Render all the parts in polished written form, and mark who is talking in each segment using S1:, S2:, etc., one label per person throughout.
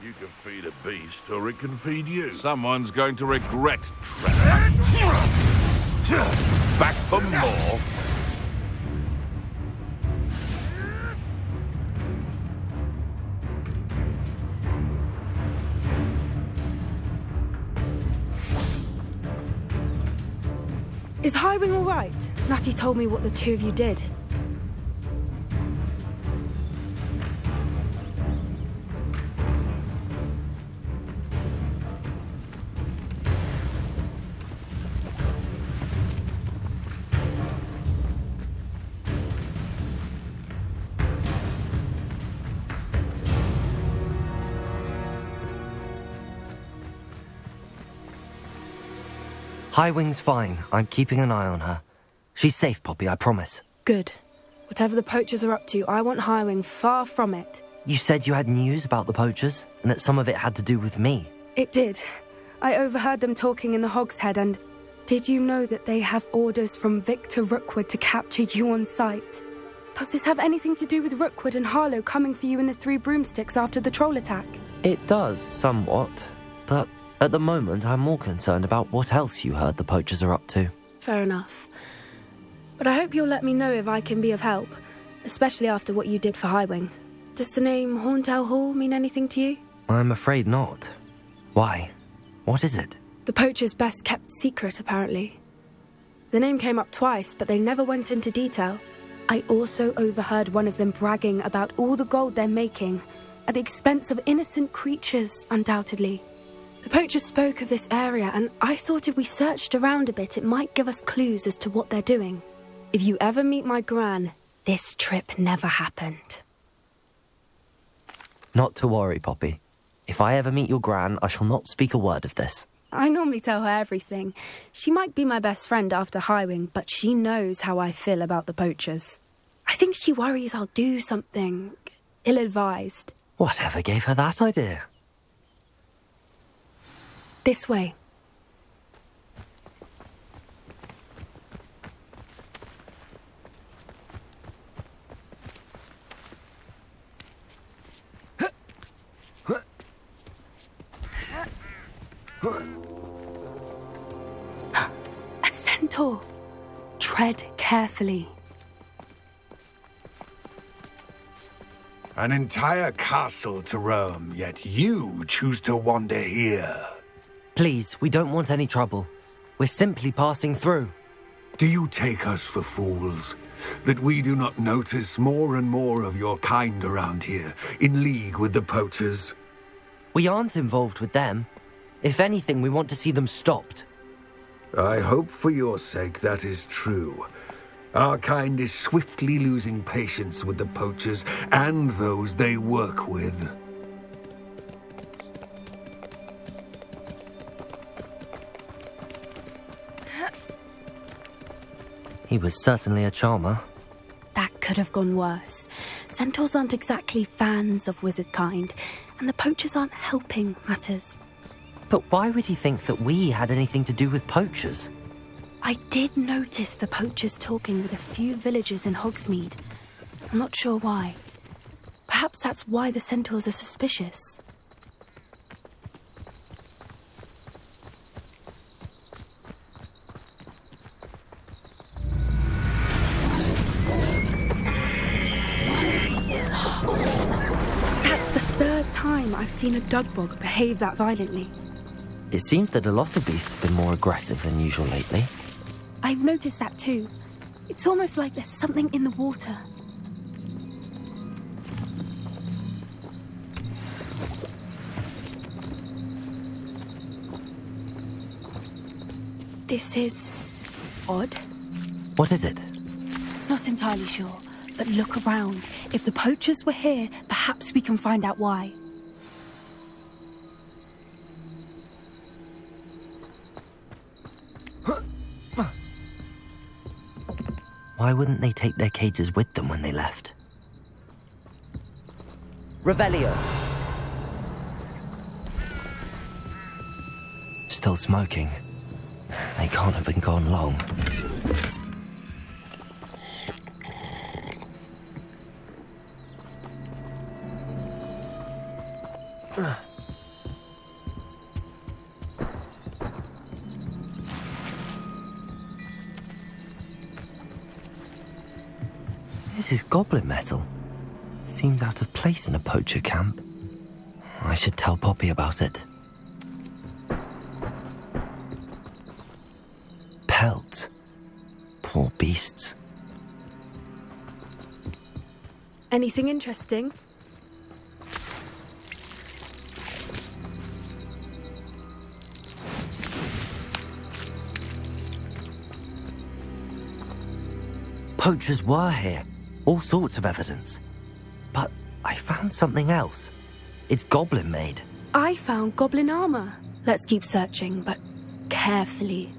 S1: You can feed a beast, or it can feed you. Someone's going to regret treasure. Back for more.
S2: Is Highwing all right? Natty told me what the two of you did.
S3: Highwing's fine. I'm keeping an eye on her. She's safe, Poppy, I promise.
S2: Good. Whatever the poachers are up to, I want Highwing far from it.
S3: You said you had news about the poachers, and that some of it had to do with me.
S2: It did. I overheard them talking in the Hogshead, and did you know that they have orders from Victor Rookwood to capture you on sight? Does this have anything to do with Rookwood and Harlow coming for you in the Three Broomsticks after the troll attack?
S3: It does, somewhat. But at the moment, I'm more concerned about what else you heard the poachers are up to.
S2: Fair enough. But I hope you'll let me know if I can be of help, especially after what you did for Highwing. Does the name Horntail Hall mean anything to you?
S3: I'm afraid not. Why? What is it?
S2: The poachers' best-kept secret, apparently. The name came up twice, but they never went into detail. I also overheard one of them bragging about all the gold they're making, at the expense of innocent creatures, undoubtedly. The poachers spoke of this area, and I thought if we searched around a bit, it might give us clues as to what they're doing. If you ever meet my gran, this trip never happened.
S3: Not to worry, Poppy. If I ever meet your gran, I shall not speak a word of this.
S2: I normally tell her everything. She might be my best friend after Highwing, but she knows how I feel about the poachers. I think she worries I'll do something ill-advised.
S3: Whatever gave her that idea?
S2: This way. A centaur. Tread carefully.
S4: An entire castle to roam, yet you choose to wander here.
S3: Please, we don't want any trouble. We're simply passing through.
S4: Do you take us for fools? That we do not notice more and more of your kind around here, in league with the poachers?
S3: We aren't involved with them. If anything, we want to see them stopped.
S4: I hope for your sake that is true. Our kind is swiftly losing patience with the poachers and those they work with.
S3: He was certainly a charmer.
S2: That could have gone worse. Centaurs aren't exactly fans of wizard kind, and the poachers aren't helping matters.
S3: But why would he think that we had anything to do with poachers?
S2: I did notice the poachers talking with a few villagers in Hogsmeade. I'm not sure why. Perhaps that's why the centaurs are suspicious. That's the third time I've seen a dugbog behave that violently.
S3: It seems that a lot of beasts have been more aggressive than usual lately.
S2: I've noticed that too. It's almost like there's something in the water. This is odd.
S3: What is it?
S2: Not entirely sure, but look around. If the poachers were here, perhaps we can find out why.
S3: Why wouldn't they take their cages with them when they left? Revelio! Still smoking. They can't have been gone long. This is goblin metal. Seems out of place in a poacher camp. I should tell Poppy about it. Pelts. Poor beasts.
S2: Anything interesting?
S3: Poachers were here. All sorts of evidence. But I found something else. It's goblin made.
S2: I found goblin armor. Let's keep searching, but carefully.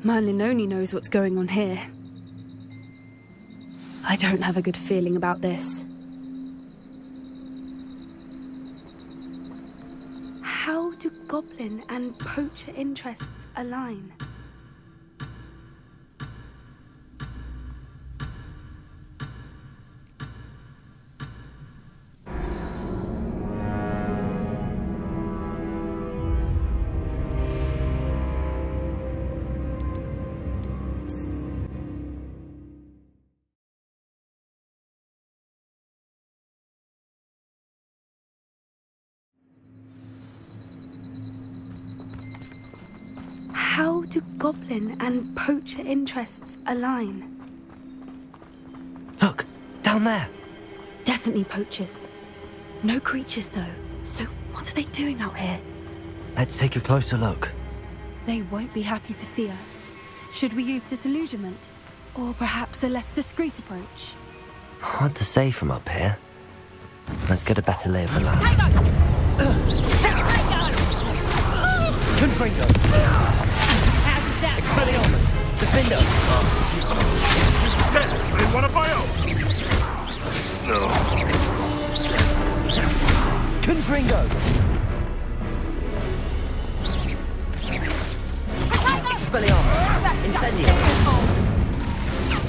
S2: Merlin only knows what's going on here. I don't have a good feeling about this. How do goblin and poacher interests align? How do goblin and poacher interests align?
S3: Look, down there.
S2: Definitely poachers. No creatures, though. So what are they doing out here?
S3: Let's take a closer look.
S2: They won't be happy to see us. Should we use disillusionment? Or perhaps a less discreet approach?
S3: Hard to say from up here. Let's get a better lay of the land. Confringo! Expelliarmus! Defender!
S1: Seriously, one of my own!
S3: Confringo! Expelliarmus! Incendio!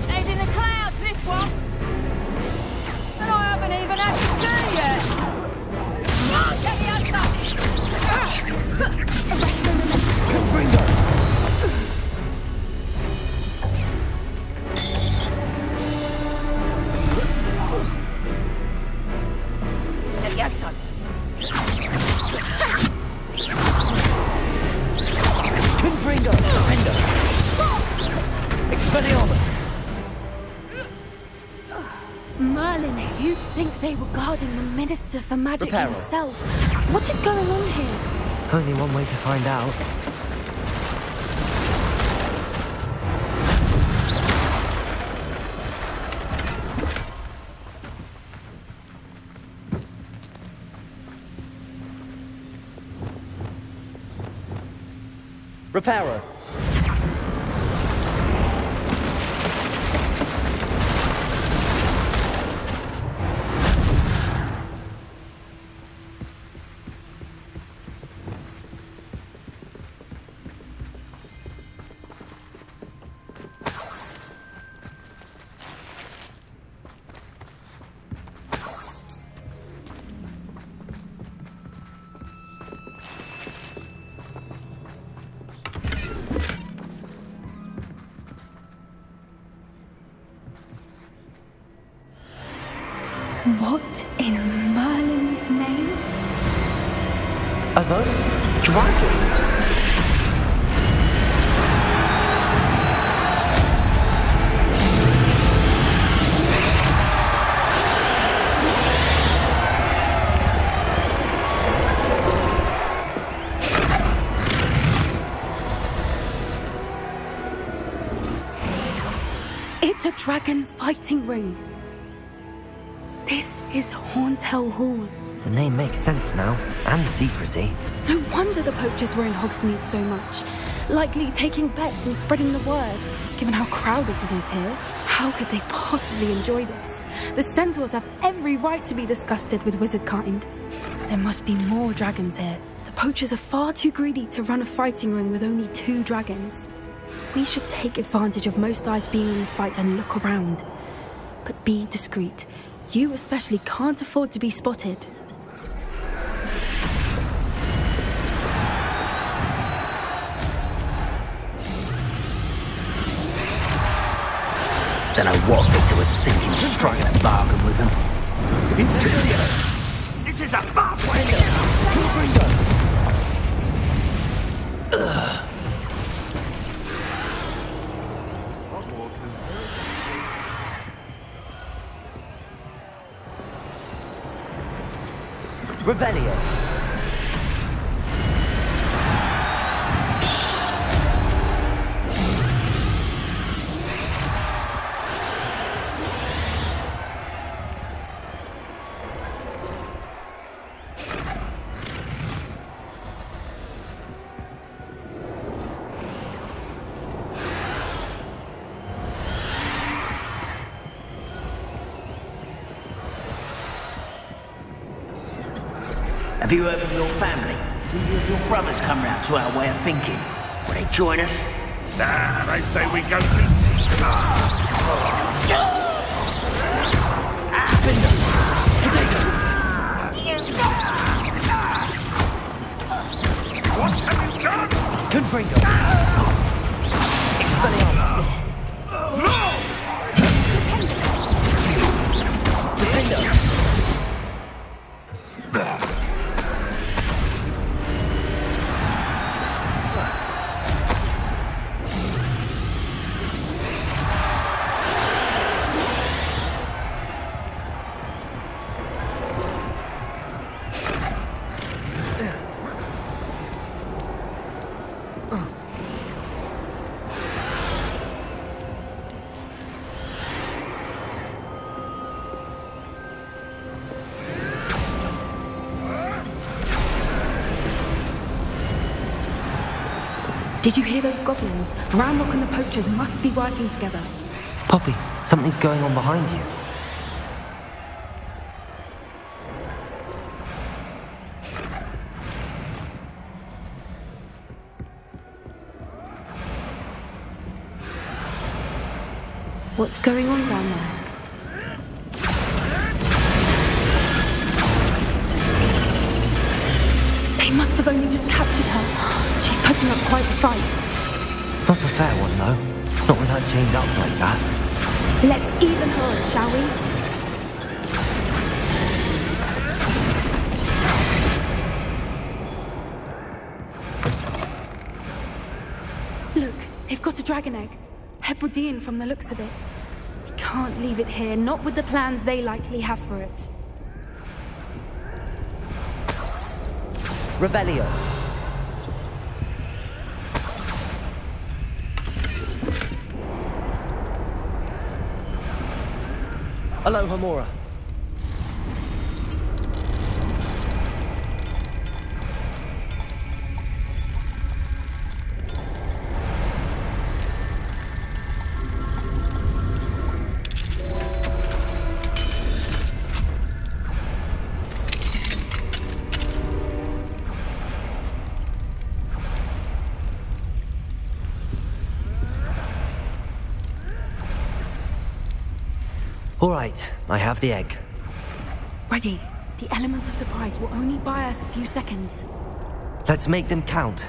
S5: Head in the clouds, this one! And I haven't even had to turn yet! Get the other!
S3: Confringo! Confringo! Defender! Expelliarmus!
S2: Merlin, you'd think they were guarding the Minister for Magic
S3: Reparo.
S2: himself. What is going on here?
S3: Only one way to find out. Reparo.
S2: What in Merlin's name?
S3: Are those dragons?
S2: It's a dragon fighting ring. This is Hauntel Hall.
S3: The name makes sense now, and the secrecy.
S2: No wonder the poachers were in Hogsmeade so much. Likely taking bets and spreading the word, given how crowded it is here. How could they possibly enjoy this? The centaurs have every right to be disgusted with wizard kind. There must be more dragons here. The poachers are far too greedy to run a fighting ring with only 2 dragons. We should take advantage of most eyes being in the fight and look around. But be discreet. You especially can't afford to be spotted.
S3: Don't know what Victor was thinking, striking a bargain with him.
S4: Incendio! This is a fast way!
S3: Revelio.
S6: Have you heard from your family? Do you of your brothers come round to our way of thinking? Will they join us?
S1: Nah, they say we go to... What have you done?
S3: Confringo. Expelliarmus. Defender.
S2: Did you hear those goblins? Ramrock and the poachers must be working together.
S3: Poppy, something's going on behind you.
S2: What's going on down there? They must have only just captured her. She's putting up quite the fight.
S3: Not a fair one, though. Not with her chained up like that.
S2: Let's even her, shall we? Look, they've got a dragon egg. Hebridean from the looks of it. We can't leave it here, not with the plans they likely have for it.
S3: Revelio. Aloha Mora. All right, I have the egg.
S2: Ready. The element of surprise will only buy us a few seconds.
S3: Let's make them count.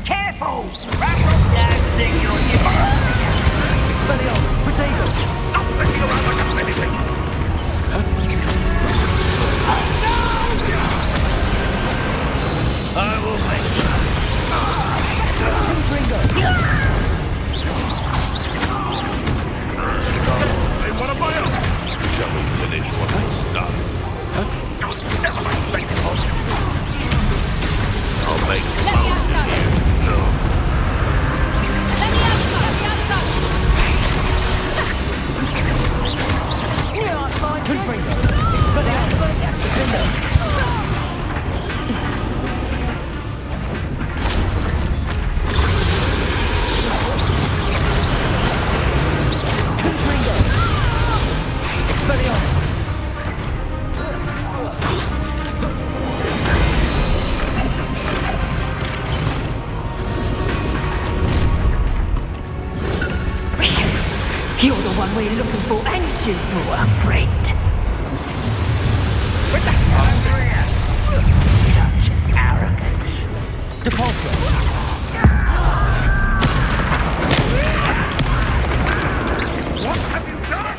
S6: Careful!
S3: Expelliarmus, potato!
S1: Stop thinking around like a anything! I will make you. They want to buy us. Shall we finish what we started? Never mind, basic motion. I'll make the motion here. No.
S6: You're the one we're looking for, ain't you, for a friend?
S1: With that
S3: Depulso!
S1: What have you done?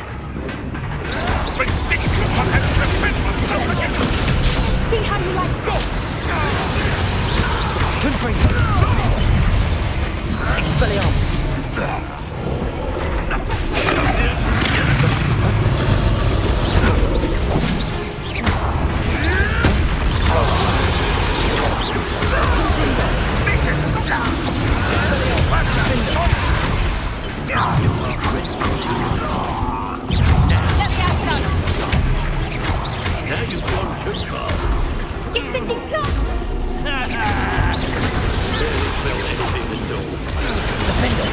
S1: Ridiculous! What has happened?
S2: See how you like this?
S3: Confringo! Expelliarmus!
S6: Now you've gone too far.
S5: Qu'est-ce que tu fais?
S6: Felt anything at all.
S3: Defender!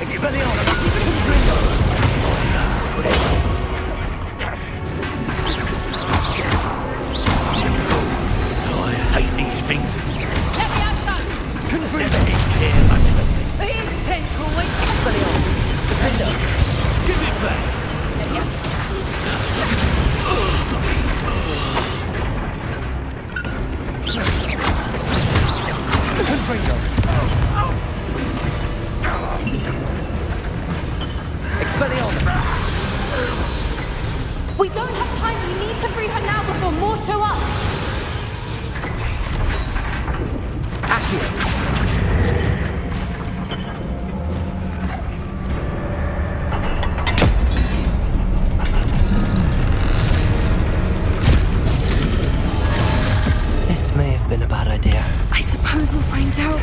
S3: Expelliarmus! Confringo!
S6: I hate these things.
S5: Let me out, son.
S6: Never did care much of me.
S5: Be intentional, wait.
S3: Expelliarmus! Defender!
S6: Give it back.
S3: Confringo! Expelliarmus!
S2: We don't have time. We need to free her now before more show up.
S3: Accio! This may have been a bad idea.
S2: I suppose we'll find out.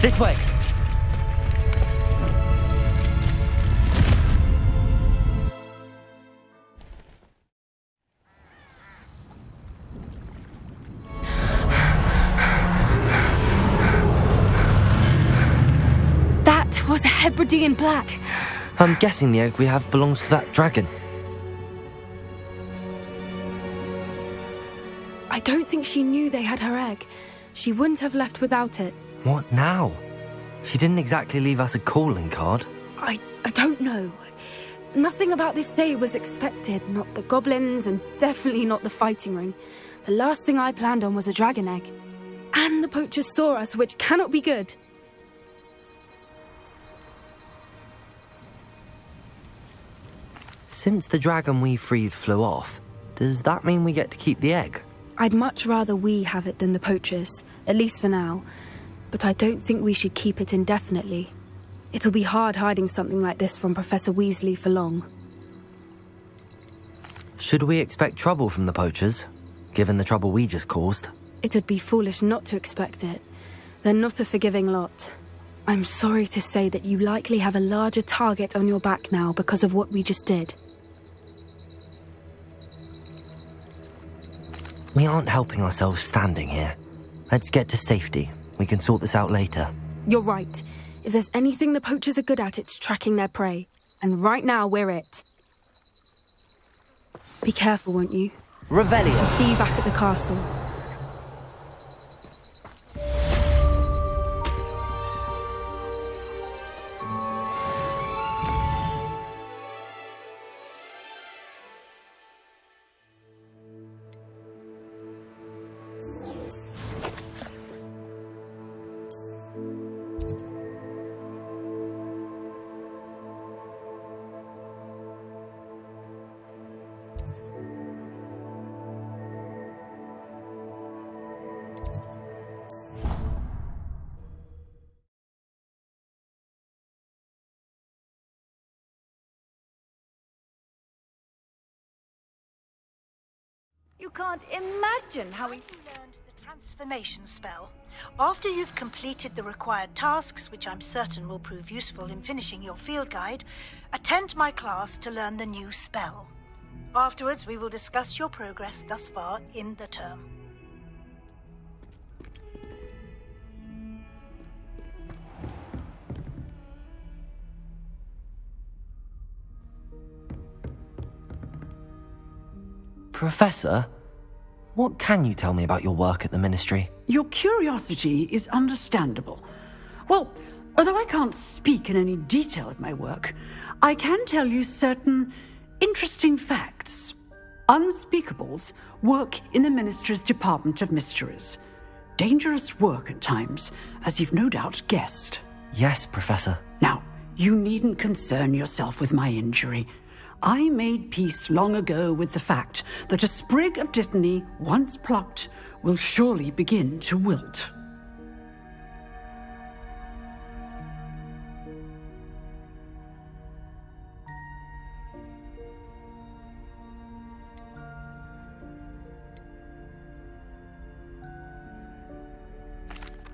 S2: This way! That was a Hebridean black.
S3: I'm guessing the egg we have belongs to that dragon.
S2: I don't think she knew they had her egg. She wouldn't have left without it.
S3: What now? She didn't exactly leave us a calling card.
S2: I don't know. Nothing about this day was expected. Not the goblins, and definitely not the fighting ring. The last thing I planned on was a dragon egg. And the poachers saw us, which cannot be good.
S3: Since the dragon we freed flew off, does that mean we get to keep the egg?
S2: I'd much rather we have it than the poachers, at least for now. But I don't think we should keep it indefinitely. It'll be hard hiding something like this from Professor Weasley for long.
S3: Should we expect trouble from the poachers, given the trouble we just caused?
S2: It'd be foolish not to expect it. They're not a forgiving lot. I'm sorry to say that you likely have a larger target on your back now because of what we just did.
S3: We aren't helping ourselves standing here. Let's get to safety. We can sort this out later.
S2: You're right. If there's anything the poachers are good at, it's tracking their prey. And right now, we're it. Be careful, won't you?
S3: Revelio!
S2: I'll see you back at the castle.
S5: You can't imagine how he...
S7: learned the transformation spell. After you've completed the required tasks, which I'm certain will prove useful in finishing your field guide, attend my class to learn the new spell. Afterwards, we will discuss your progress thus far in the term.
S3: Professor, what can you tell me about your work at the Ministry?
S8: Your curiosity is understandable. Well, although I can't speak in any detail of my work, I can tell you certain interesting facts. Unspeakables work in the Ministry's Department of Mysteries. Dangerous work at times, as you've no doubt guessed.
S3: Yes, Professor.
S8: Now, you needn't concern yourself with my injury. I made peace long ago with the fact that a sprig of dittany, once plucked, will surely begin to wilt.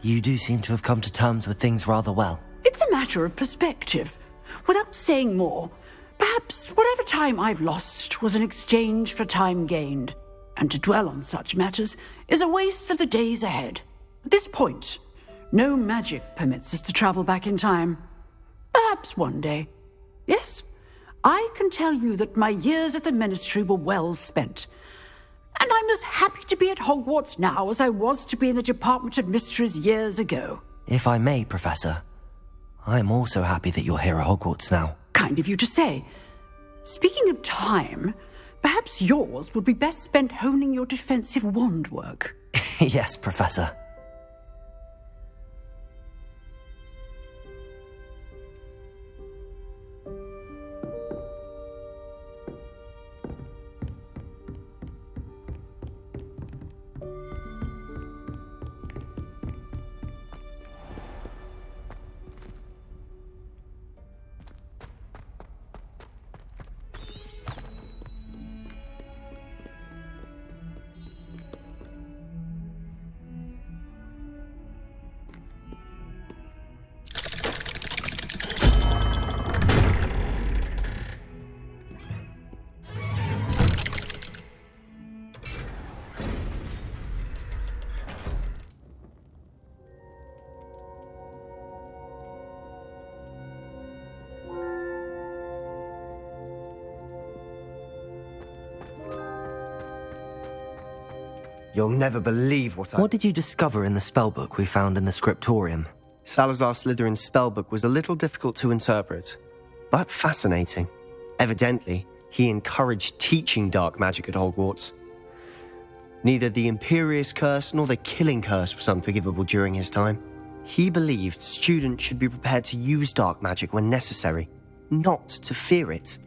S3: You do seem to have come to terms with things rather well.
S8: It's a matter of perspective. Without saying more, perhaps whatever time I've lost was an exchange for time gained, and to dwell on such matters is a waste of the days ahead. At this point, no magic permits us to travel back in time. Perhaps one day. Yes, I can tell you that my years at the Ministry were well spent, and I'm as happy to be at Hogwarts now as I was to be in the Department of Mysteries years ago.
S3: If I may, Professor, I'm also happy that you're here at Hogwarts now.
S8: Kind of you to say. Speaking of time, perhaps yours would be best spent honing your defensive wand work.
S3: Yes, Professor.
S9: You'll never believe what
S3: What did you discover in the spellbook we found in the scriptorium?
S9: Salazar Slytherin's spellbook was a little difficult to interpret, but fascinating. Evidently, he encouraged teaching dark magic at Hogwarts. Neither the Imperious Curse nor the Killing Curse was unforgivable during his time. He believed students should be prepared to use dark magic when necessary, not to fear it.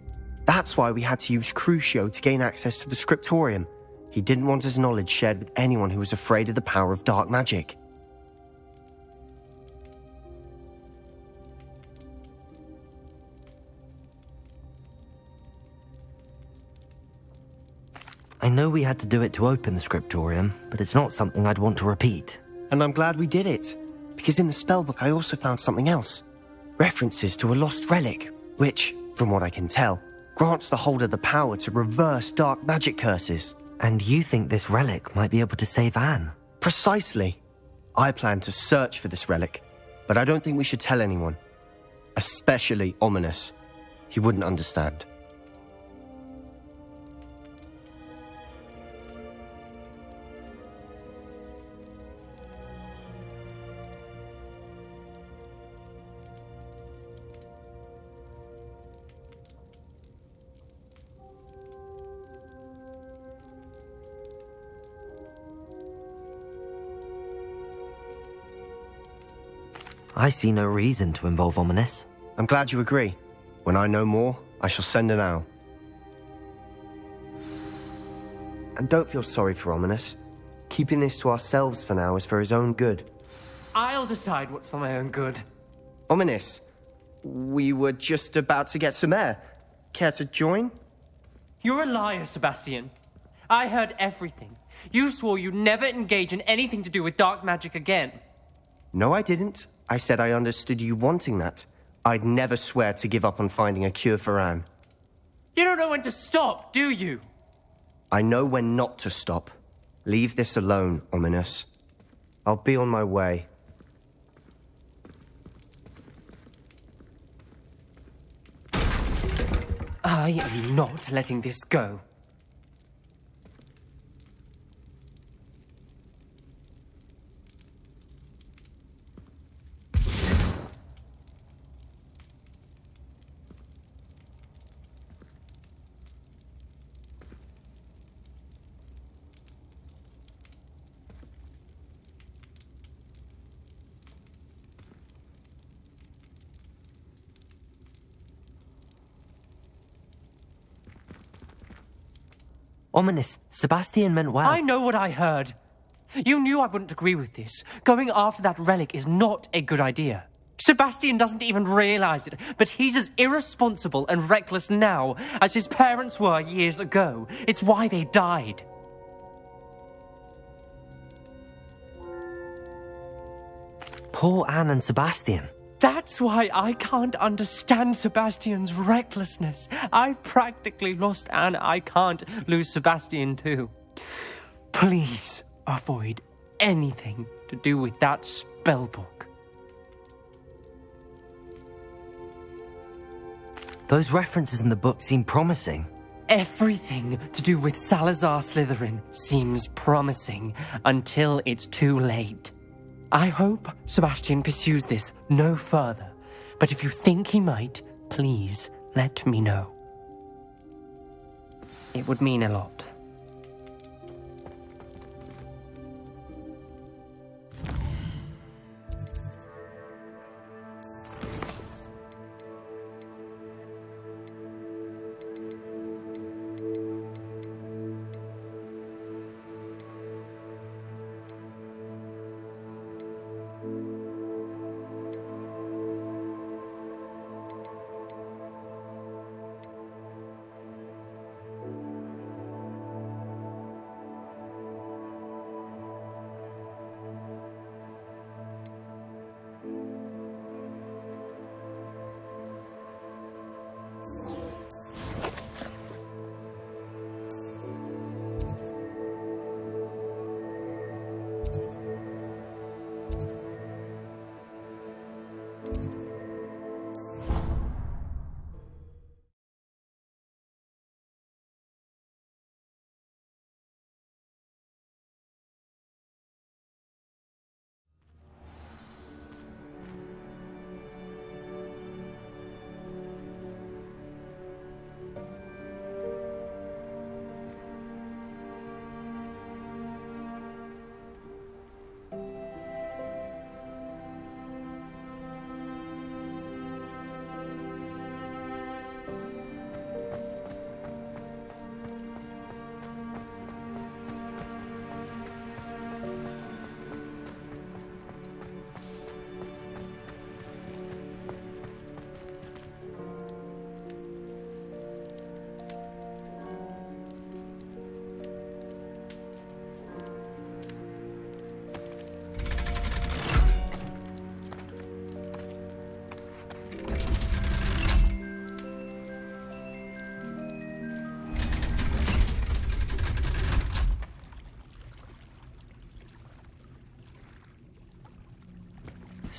S9: That's why we had to use Crucio to gain access to the scriptorium. He didn't want his knowledge shared with anyone who was afraid of the power of dark magic.
S3: I know we had to do it to open the scriptorium, but it's not something I'd want to repeat.
S9: And I'm glad we did it, because in the spellbook I also found something else. References to a lost relic, which, from what I can tell, grants the holder the power to reverse dark magic curses.
S3: And you think this relic might be able to save Anne?
S9: Precisely. I plan to search for this relic, but I don't think we should tell anyone. Especially Ominous. He wouldn't understand.
S3: I see no reason to involve Ominous.
S9: I'm glad you agree. When I know more, I shall send an owl. And don't feel sorry for Ominous. Keeping this to ourselves for now is for his own good.
S10: I'll decide what's for my own good.
S9: Ominous, we were just about to get some air. Care to join?
S10: You're a liar, Sebastian. I heard everything. You swore you'd never engage in anything to do with dark magic again.
S9: No, I didn't. I said I understood you wanting that. I'd never swear to give up on finding a cure for Anne.
S10: You don't know when to stop, do you?
S9: I know when not to stop. Leave this alone, Ominous. I'll be on my way.
S10: I am not letting this go.
S3: Ominous, Sebastian meant well.
S10: I know what I heard. You knew I wouldn't agree with this. Going after that relic is not a good idea. Sebastian doesn't even realize it, but he's as irresponsible and reckless now as his parents were years ago. It's why they died.
S3: Poor Anne and Sebastian.
S10: That's why I can't understand Sebastian's recklessness. I've practically lost Anne. I can't lose Sebastian too. Please avoid anything to do with that spellbook.
S3: Those references in the book seem promising.
S10: Everything to do with Salazar Slytherin seems promising until it's too late. I hope Sebastian pursues this no further, but if you think he might, please let me know. It would mean a lot.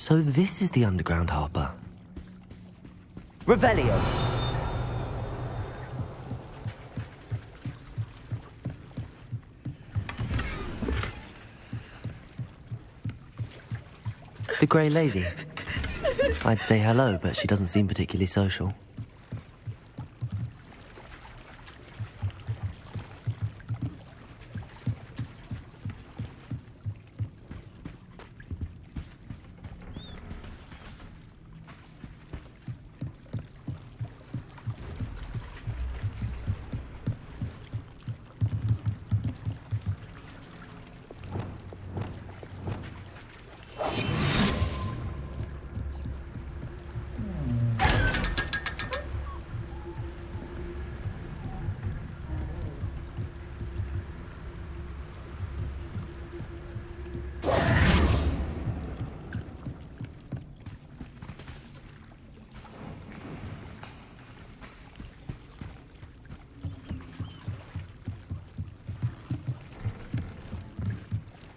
S3: So this is the underground harbour. Revelio! The Grey Lady. I'd say hello, but she doesn't seem particularly social.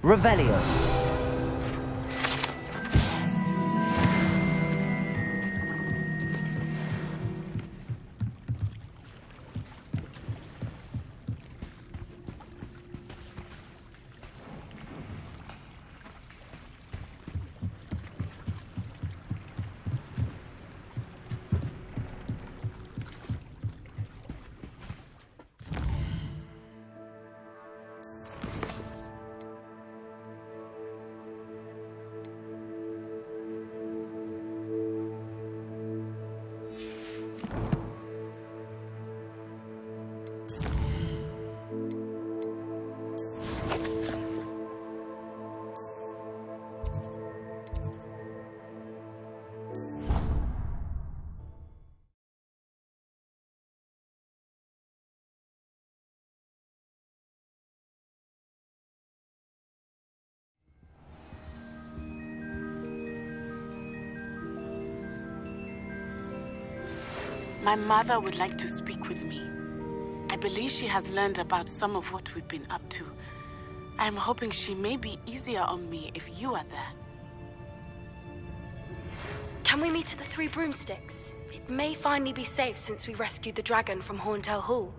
S3: Revelio.
S11: My mother would like to speak with me. I believe she has learned about some of what we've been up to. I'm hoping she may be easier on me if you are there.
S2: Can we meet at the Three Broomsticks? It may finally be safe since we rescued the dragon from Horntail Hall.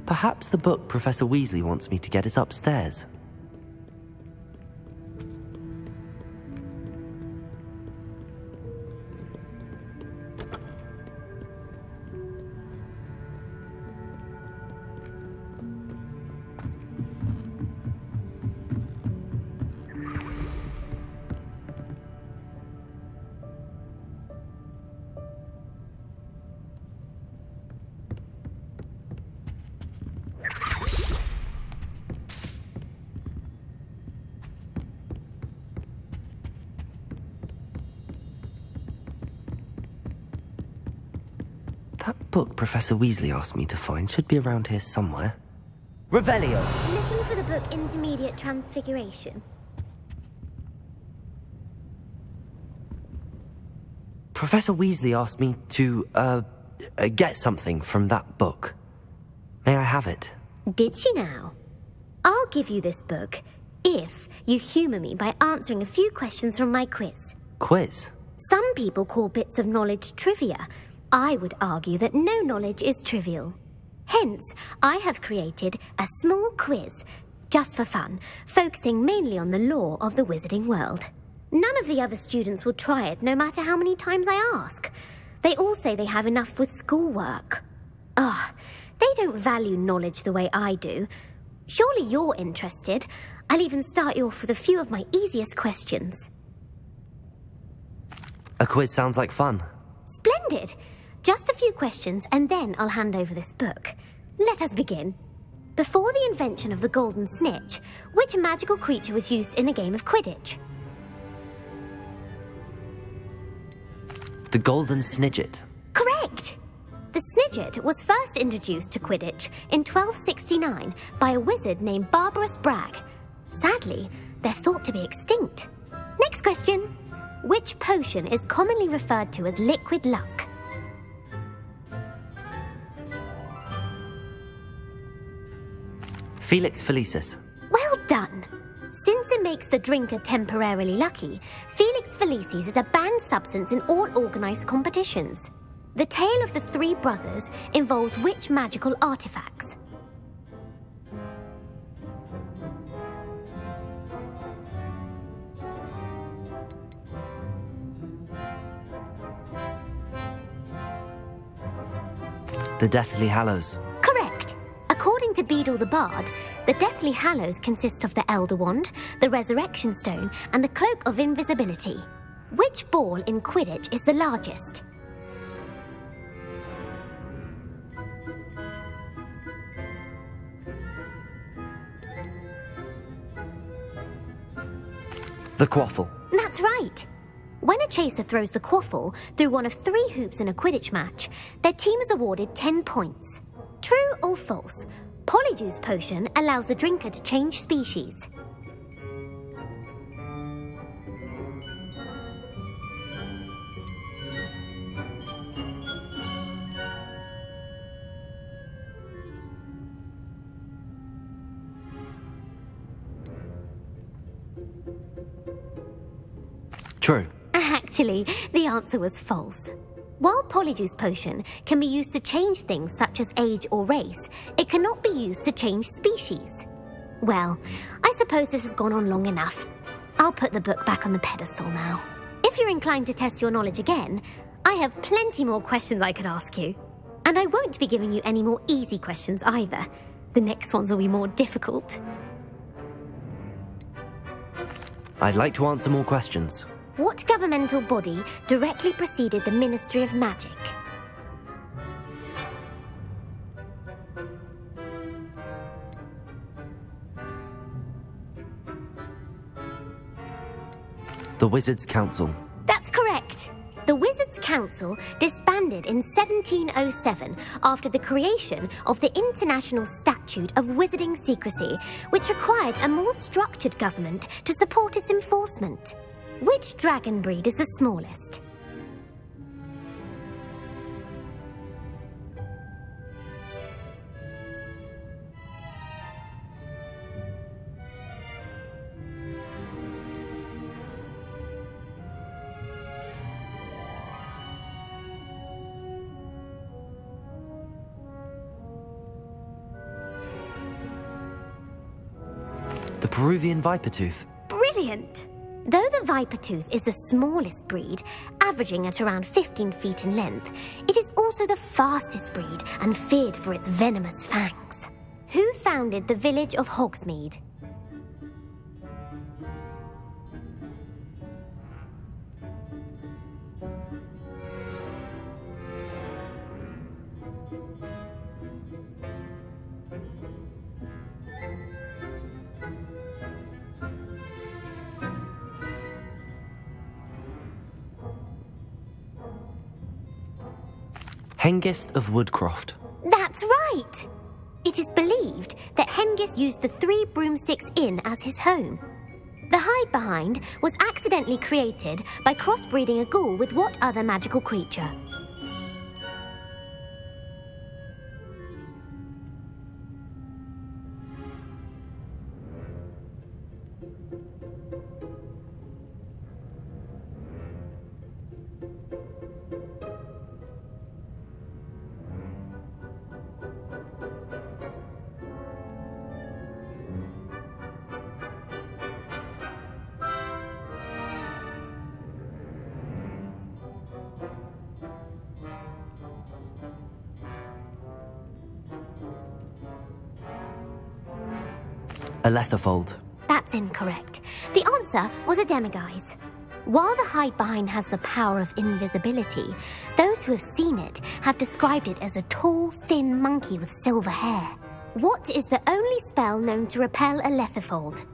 S3: Perhaps the book Professor Weasley wants me to get is upstairs. That book Professor Weasley asked me to find should be around here somewhere. Revelio!
S12: Looking for the book Intermediate Transfiguration.
S3: Professor Weasley asked me to, get something from that book. May I have it?
S12: Did she now? I'll give you this book if you humour me by answering a few questions from my quiz.
S3: Quiz?
S12: Some people call bits of knowledge trivia. I would argue that no knowledge is trivial. Hence, I have created a small quiz, just for fun, focusing mainly on the lore of the wizarding world. None of the other students will try it, no matter how many times I ask. They all say they have enough with schoolwork. Ugh, they don't value knowledge the way I do. Surely you're interested. I'll even start you off with a few of my easiest questions.
S3: A quiz sounds like fun.
S12: Splendid! Just a few questions, and then I'll hand over this book. Let us begin. Before the invention of the golden snitch, which magical creature was used in a game of Quidditch?
S3: The Golden Snidget.
S12: Correct! The Snidget was first introduced to Quidditch in 1269 by a wizard named Barbarous Bragg. Sadly, they're thought to be extinct. Next question. Which potion is commonly referred to as liquid luck?
S3: Felix Felicis.
S12: Well done! Since it makes the drinker temporarily lucky, Felix Felicis is a banned substance in all organised competitions. The tale of the three brothers involves which magical artifacts?
S3: The Deathly Hallows.
S12: Correct. According to Beedle the Bard, the Deathly Hallows consist of the Elder Wand, the Resurrection Stone, and the Cloak of Invisibility. Which ball in Quidditch is the largest?
S3: The Quaffle.
S12: That's right. When a chaser throws the quaffle through one of 3 hoops in a Quidditch match, their team is awarded 10 points. True or false? Polyjuice potion allows the drinker to change species.
S3: True.
S12: Actually, the answer was false. While Polyjuice Potion can be used to change things such as age or race, it cannot be used to change species. Well, I suppose this has gone on long enough. I'll put the book back on the pedestal now. If you're inclined to test your knowledge again, I have plenty more questions I could ask you. And I won't be giving you any more easy questions either. The next ones will be more difficult.
S3: I'd like to answer more questions.
S12: What governmental body directly preceded the Ministry of Magic?
S3: The Wizards' Council.
S12: That's correct. The Wizards' Council disbanded in 1707 after the creation of the International Statute of Wizarding Secrecy, which required a more structured government to support its enforcement. Which dragon breed is the smallest?
S3: The Peruvian Vipertooth.
S12: Brilliant! Though the Vipertooth is the smallest breed, averaging at around 15 feet in length, it is also the fastest breed and feared for its venomous fangs. Who founded the village of Hogsmeade?
S3: Hengist of Woodcroft.
S12: That's right! It is believed that Hengist used the Three Broomsticks Inn as his home. The hide-behind was accidentally created by crossbreeding a ghoul with what other magical creature?
S3: A Letherfold.
S12: That's incorrect. The answer was a demiguise. While the hide-behind has the power of invisibility, those who have seen it have described it as a tall, thin monkey with silver hair. What is the only spell known to repel a Letherfold?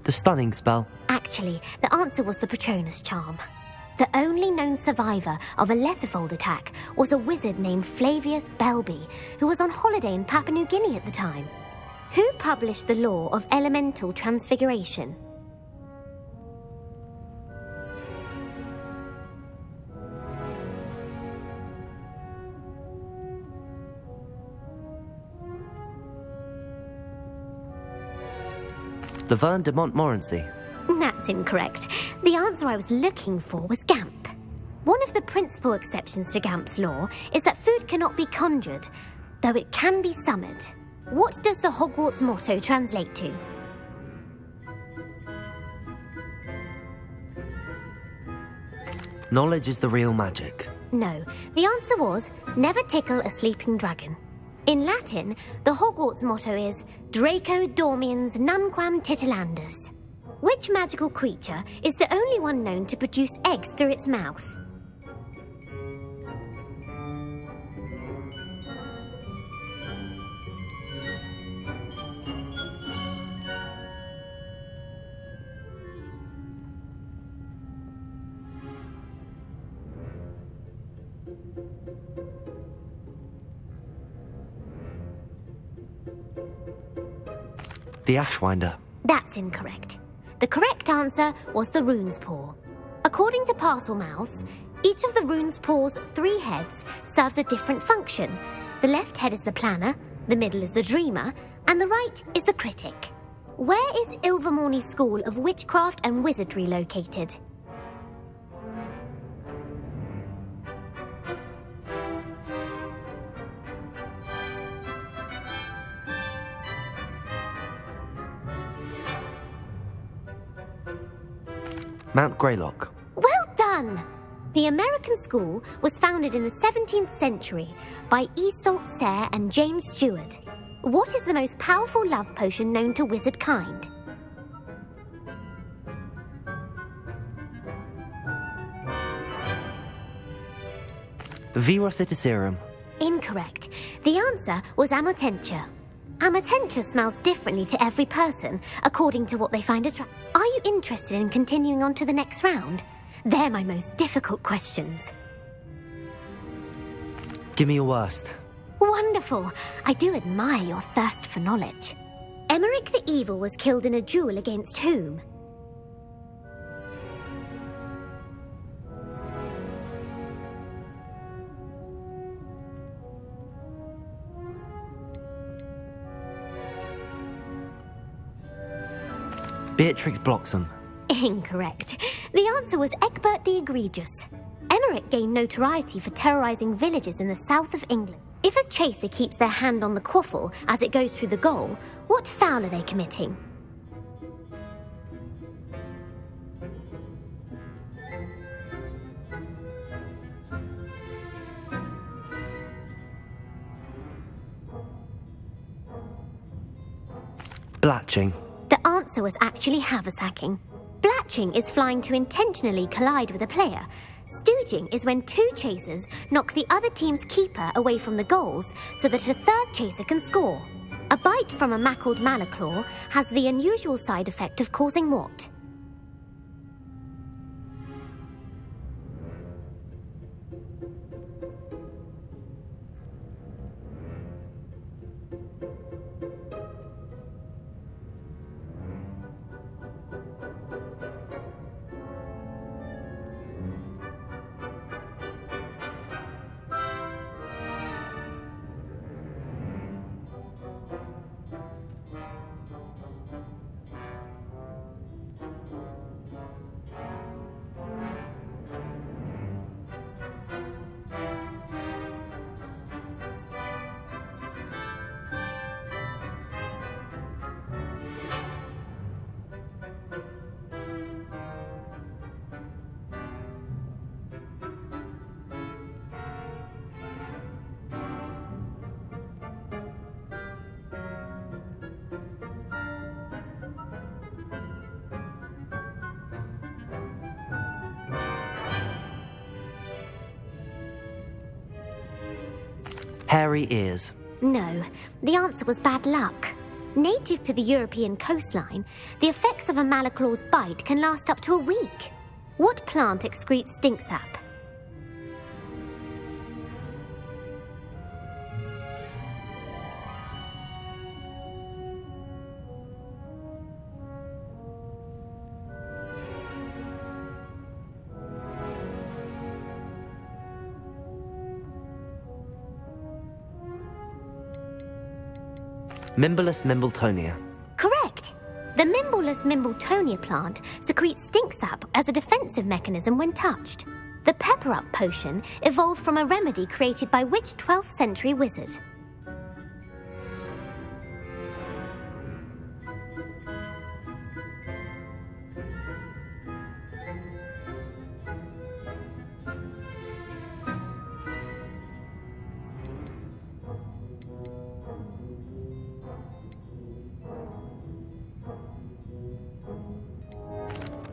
S3: The Stunning Spell.
S12: Actually, the answer was the Patronus Charm. The only known survivor of a Letherfold attack was a wizard named Flavius Belby, who was on holiday in Papua New Guinea at the time. Who published the law of elemental transfiguration?
S3: Laverne de Montmorency.
S12: That's incorrect. The answer I was looking for was Gamp. One of the principal exceptions to Gamp's law is that food cannot be conjured, though it can be summoned. What does the Hogwarts motto translate to?
S3: Knowledge is the real magic.
S12: No, the answer was, never tickle a sleeping dragon. In Latin, the Hogwarts motto is Draco Dormiens Nunquam Titilandus. Which magical creature is the only one known to produce eggs through its mouth?
S3: The Ashwinder.
S12: That's incorrect. The correct answer was the Rune's Paw. According to Parselmouths, each of the Rune's Paw's 3 heads serves a different function. The left head is the planner, the middle is the dreamer, and the right is the critic. Where is Ilvermorny School of Witchcraft and Wizardry located?
S3: Mount Greylock.
S12: Well done! The American school was founded in the 17th century by Isolde Sayre and James Stewart. What is the most powerful love potion known to wizard kind?
S3: Virocitiserum.
S12: Incorrect. The answer was Amotentia. Amotentia smells differently to every person, according to what they find attractive. Are you interested in continuing on to the next round? They're my most difficult questions.
S3: Give me your worst.
S12: Wonderful. I do admire your thirst for knowledge. Emmerich the Evil was killed in a duel against whom?
S3: Beatrix Bloxham.
S12: Incorrect. The answer was Egbert the Egregious. Emmerich gained notoriety for terrorising villages in the south of England. If a chaser keeps their hand on the quaffle as it goes through the goal, what foul are they committing?
S3: Blatching.
S12: The answer was actually haversacking. Blatching is flying to intentionally collide with a player. Stooging is when 2 chasers knock the other team's keeper away from the goals so that a third chaser can score. A bite from a mackled malaclaw has the unusual side effect of causing what?
S3: Hairy ears.
S12: No, the answer was bad luck. Native to the European coastline, the effects of a malaclaw's bite can last up to a week. What plant excretes stink sap?
S3: Mimbolus Mimbletonia.
S12: Correct. The Mimbolus Mimbletonia plant secretes stink sap as a defensive mechanism when touched. The Pepper Up potion evolved from a remedy created by which 12th century wizard?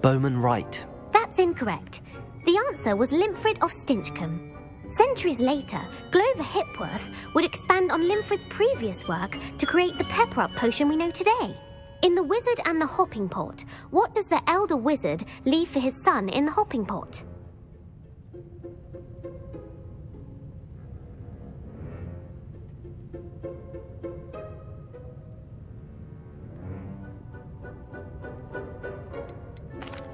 S3: Bowman Wright.
S12: That's incorrect. The answer was Limfrid of Stinchcombe. Centuries later, Glover Hipworth would expand on Limfrid's previous work to create the Pepper Up potion we know today. In The Wizard and the Hopping Pot, what does the elder wizard leave for his son in the hopping pot?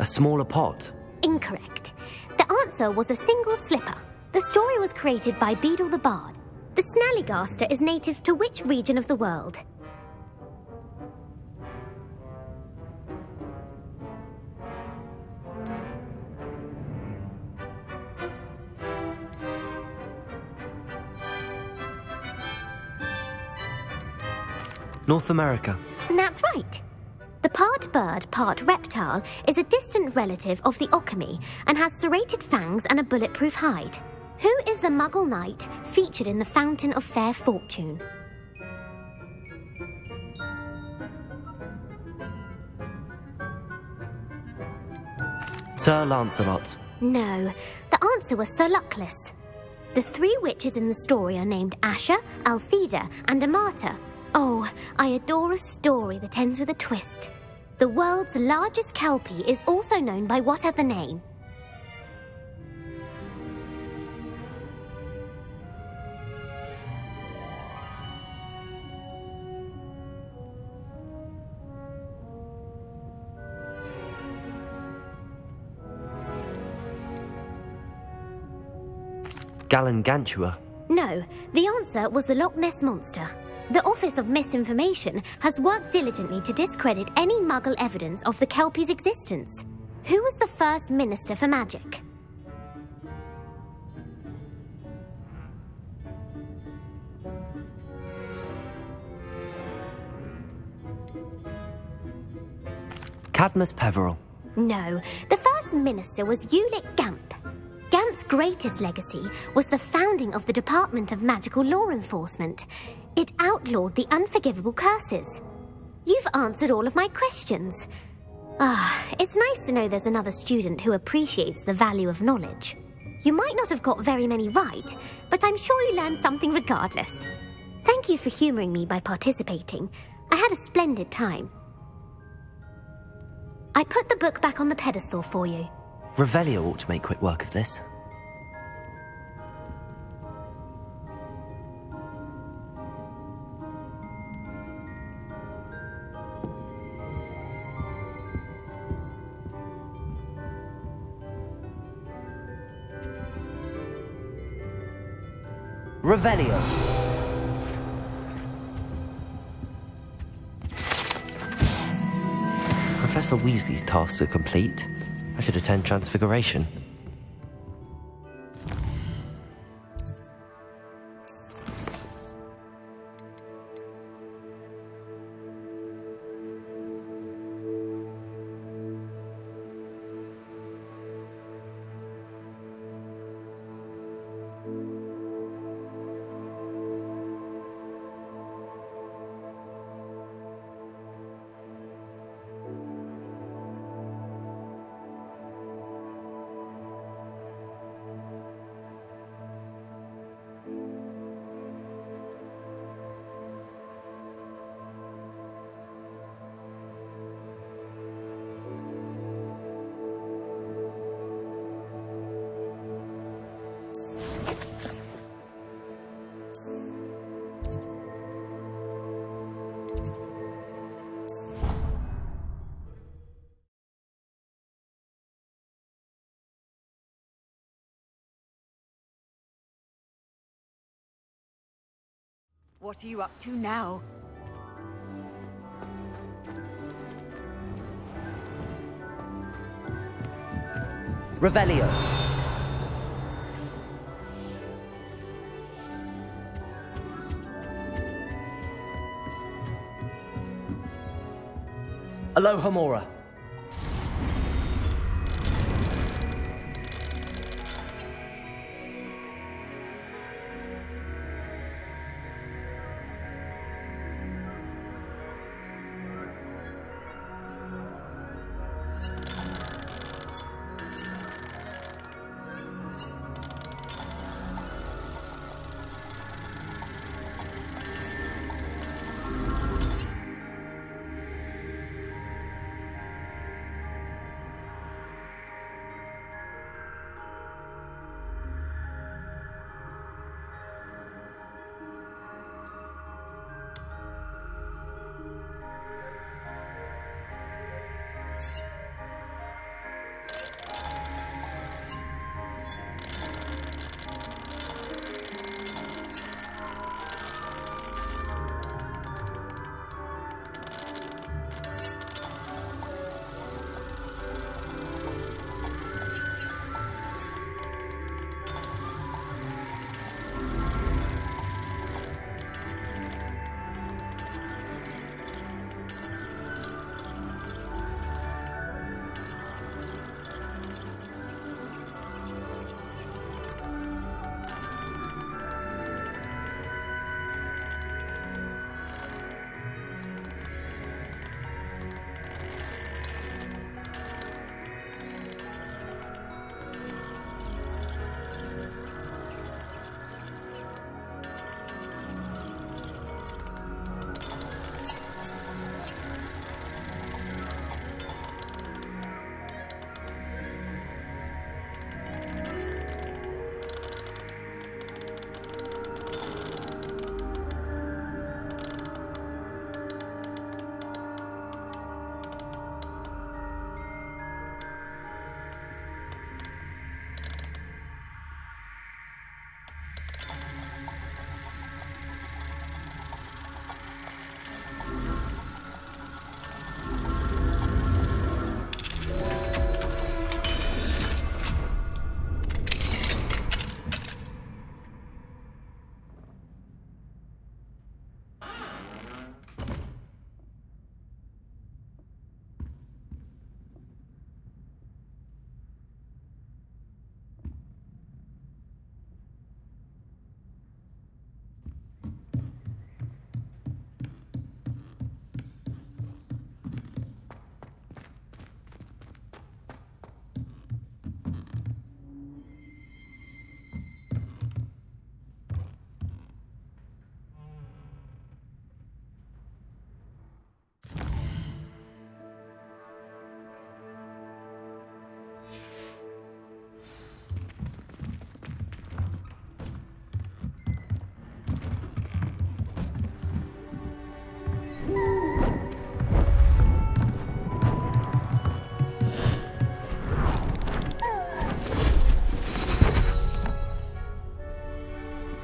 S3: A smaller pot?
S12: Incorrect. The answer was a single slipper. The story was created by Beadle the Bard. The Snallygaster is native to which region of the world?
S3: North America.
S12: That's right. The part bird, part reptile is a distant relative of the Occamy and has serrated fangs and a bulletproof hide. Who is the Muggle knight featured in the Fountain of Fair Fortune?
S3: Sir Lancelot.
S12: No, the answer was Sir Luckless. The three witches in the story are named Asher, Altheda, and Amata. Oh, I adore a story that ends with a twist. The world's largest kelpie is also known by what other name?
S3: Gallangantua.
S12: No, the answer was the Loch Ness Monster. The Office of Misinformation has worked diligently to discredit any Muggle evidence of the Kelpie's existence. Who was the first Minister for Magic?
S3: Cadmus Peveril.
S12: No, the first Minister was Ulick Gamp. Gamp's greatest legacy was the founding of the Department of Magical Law Enforcement. It outlawed the unforgivable curses. You've answered all of my questions. It's nice to know there's another student who appreciates the value of knowledge. You might not have got very many right, but I'm sure you learned something regardless. Thank you for humouring me by participating. I had a splendid time. I put the book back on the pedestal for you.
S3: Revelio ought to make quick work of this. Revelio. Professor Weasley's tasks are complete. I should attend Transfiguration.
S5: What are you up to now?
S3: Revelio. Alohomora.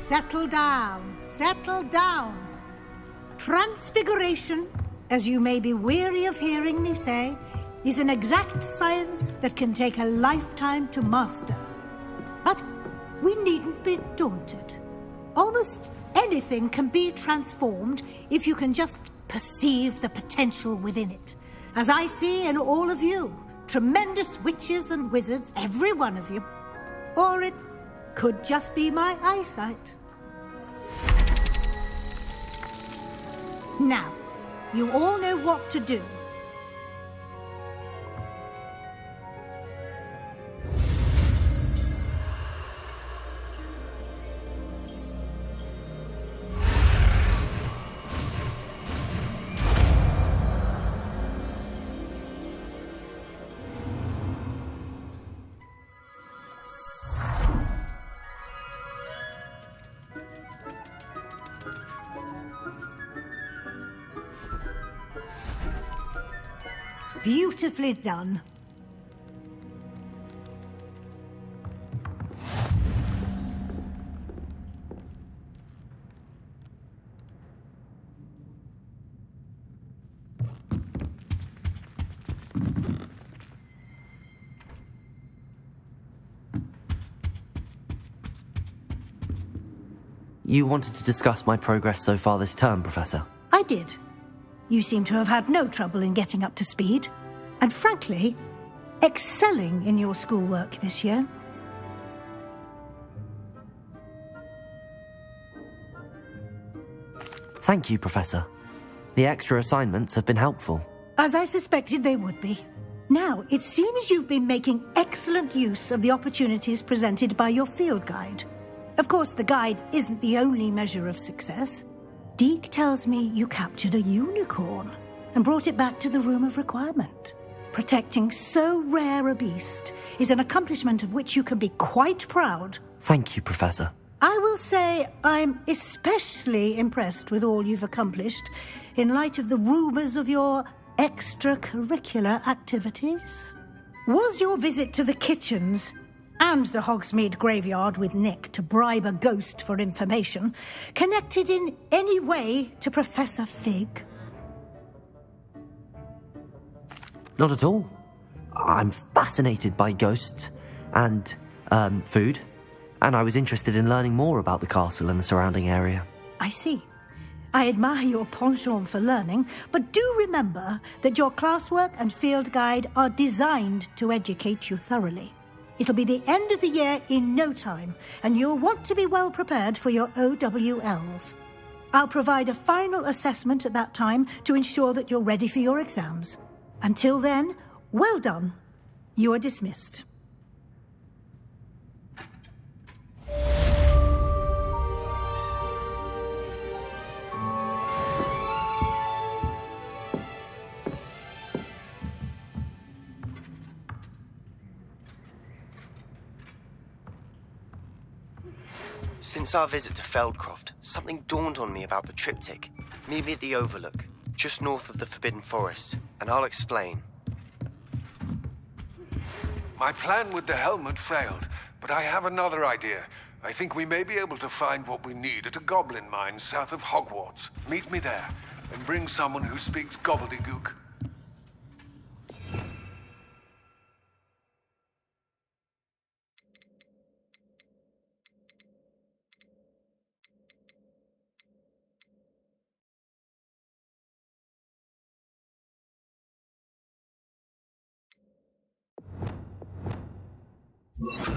S7: settle down. Settle down. Transfiguration, as you may be weary of hearing me say, is an exact science that can take a lifetime to master. But we needn't be daunted. Almost anything can be transformed if you can just perceive the potential within it. As I see in all of you, tremendous witches and wizards, every one of you. Or it could just be my eyesight. Now, you all know what to do. Beautifully done.
S3: You wanted to discuss my progress so far this term, Professor?
S7: I did. You seem to have had no trouble in getting up to speed, and frankly, excelling in your schoolwork this year.
S3: Thank you, Professor. The extra assignments have been helpful.
S7: As I suspected they would be. Now, it seems you've been making excellent use of the opportunities presented by your field guide. Of course, the guide isn't the only measure of success. Deke tells me you captured a unicorn and brought it back to the Room of Requirement. Protecting so rare a beast is an accomplishment of which you can be quite proud.
S3: Thank you, Professor.
S7: I will say I'm especially impressed with all you've accomplished in light of the rumours of your extracurricular activities. Was your visit to the kitchens and the Hogsmeade graveyard with Nick to bribe a ghost for information connected in any way to Professor Fig?
S3: Not at all. I'm fascinated by ghosts and, food, and I was interested in learning more about the castle and the surrounding area.
S7: I see. I admire your penchant for learning, but do remember that your classwork and field guide are designed to educate you thoroughly. It'll be the end of the year in no time, and you'll want to be well prepared for your OWLs. I'll provide a final assessment at that time to ensure that you're ready for your exams. Until then, well done. You are dismissed.
S9: Since our visit to Feldcroft, something dawned on me about the triptych. Meet me at the Overlook, just north of the Forbidden Forest, and I'll explain.
S4: My plan with the helmet failed, but I have another idea. I think we may be able to find what we need at a goblin mine south of Hogwarts. Meet me there, and bring someone who speaks gobbledygook.
S1: You